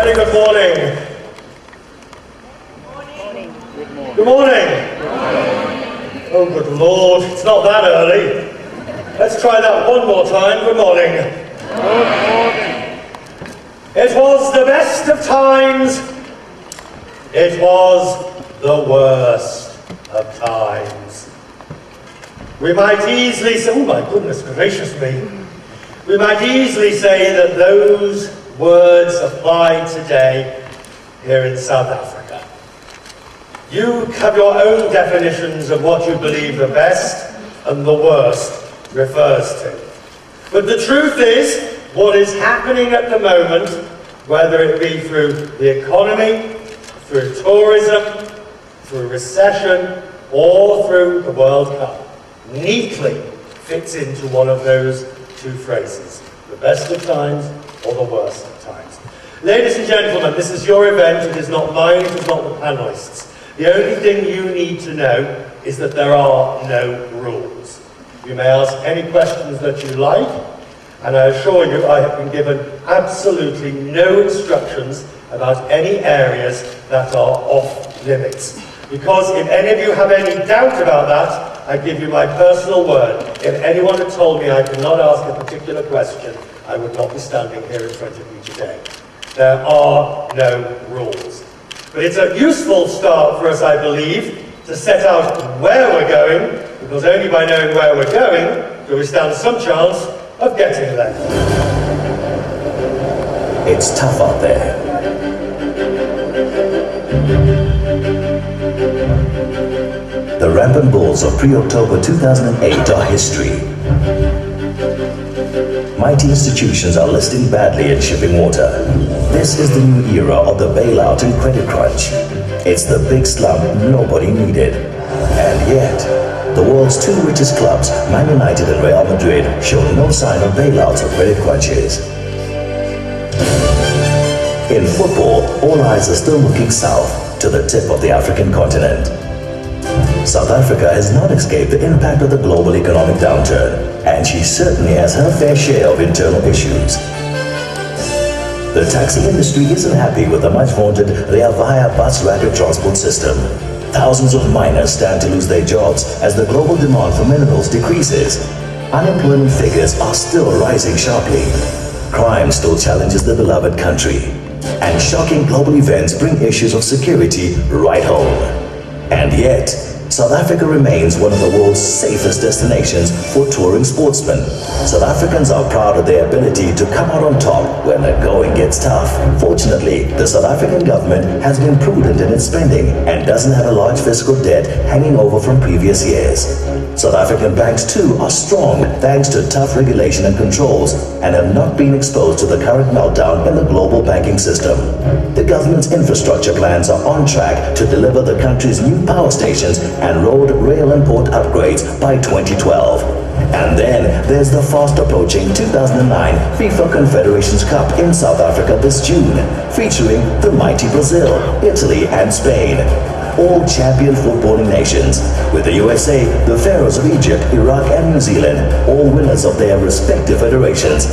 Very good morning. Good morning. Oh, good Lord, it's not that early. Let's try that one more time. Good morning. It was the best of times. It was the worst of times. We might easily say, oh my goodness gracious me, we might easily say that those words apply today here in South Africa. You have your own definitions of what you believe the best and the worst refers to. But the truth is, what is happening at the moment, whether it be through the economy, through tourism, through recession, or through the World Cup, neatly fits into one of those two phrases, the best of times or the worst of times. Ladies and gentlemen, this is your event, it is not mine, it is not the panelists. The only thing you need to know is that there are no rules. You may ask any questions that you like, and I assure you I have been given absolutely no instructions about any areas that are off limits. Because if any of you have any doubt about that, I give you my personal word. If anyone had told me I could not ask a particular question, I would not be standing here in front of you today. There are no rules. But it's a useful start for us, I believe, to set out where we're going, because only by knowing where we're going do we stand some chance of getting there. It's tough out there. The rampant bulls of pre-October 2008 are history. Mighty institutions are listing badly in shipping water. This is the new era of the bailout and credit crunch. It's the big slump nobody needed. And yet, the world's two richest clubs, Man United and Real Madrid, show no sign of bailouts or credit crunches. In football, all eyes are still looking south, to the tip of the African continent. South Africa has not escaped the impact of the global economic downturn, and she certainly has her fair share of internal issues. The taxi industry isn't happy with the much vaunted Rea Vaya bus rapid transport system. Thousands of miners stand to lose their jobs as the global demand for minerals decreases. Unemployment figures are still rising sharply. Crime still challenges the beloved country. And shocking global events bring issues of security right home. And yet, South Africa remains one of the world's safest destinations for touring sportsmen. South Africans are proud of their ability to come out on top when the going gets tough. Fortunately, the South African government has been prudent in its spending and doesn't have a large fiscal debt hanging over from previous years. South African banks too are strong thanks to tough regulation and controls and have not been exposed to the current meltdown in the global banking system. The government's infrastructure plans are on track to deliver the country's new power stations and road, rail and port upgrades by 2012. And then there's the fast approaching 2009 FIFA Confederations Cup in South Africa this June, featuring the mighty Brazil, Italy and Spain. All champion footballing nations, with the USA, the Pharaohs of Egypt, Iraq and New Zealand, all winners of their respective federations.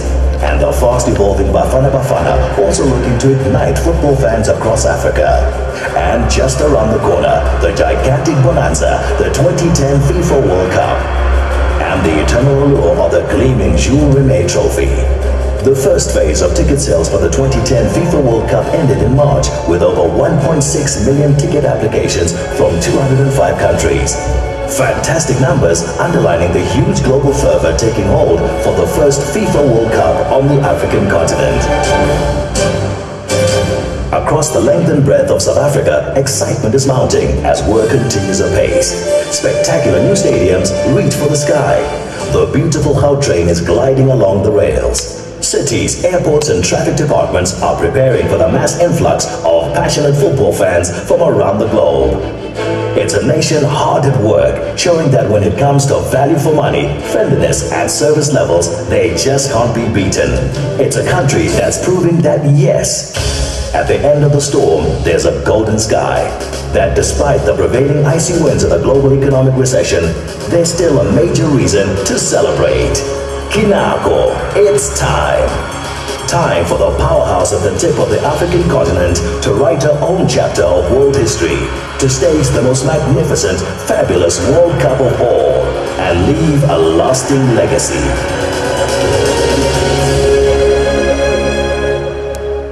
And the fast-evolving Bafana Bafana also looking to ignite football fans across Africa. And just around the corner, the gigantic bonanza, the 2010 FIFA World Cup. And the eternal allure of the gleaming Jules Rimet Trophy. The first phase of ticket sales for the 2010 FIFA World Cup ended in March with over 1.6 million ticket applications from 205 countries. Fantastic numbers underlining the huge global fervor taking hold for the first FIFA World Cup on the African continent. Across the length and breadth of South Africa, excitement is mounting as work continues apace. Spectacular new stadiums reach for the sky. The beautiful Gautrain is gliding along the rails. Cities, airports and traffic departments are preparing for the mass influx of passionate football fans from around the globe. It's a nation hard at work, showing that when it comes to value for money, friendliness and service levels, they just can't be beaten. It's a country that's proving that yes, at the end of the storm, there's a golden sky. That despite the prevailing icy winds of the global economic recession, there's still a major reason to celebrate. Kinako, it's time. time for the powerhouse at the tip of the African continent to write her own chapter of world history, to stage the most magnificent, fabulous World Cup of all, and leave a lasting legacy.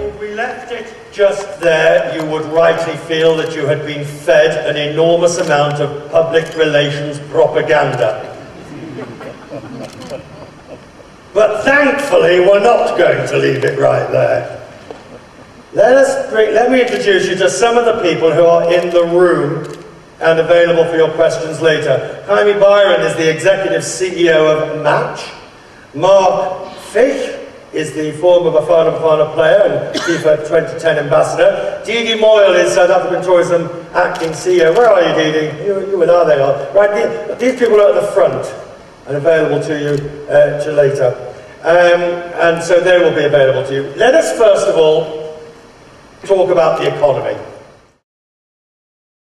If we left it just there, you would rightly feel that you had been fed an enormous amount of public relations propaganda. But thankfully, we're not going to leave it right there. Let me introduce you to some of the people who are in the room and available for your questions later. Jaime Byron is the Executive CEO of Match. Mark Fich is the former Bafana player and FIFA 2010 ambassador. Didi Moyle is South African Tourism Acting CEO. Where are you, Didi? You and I, they are. Right, these people are at the front and available to you later. And so they will be available to you. Let us first of all talk about the economy.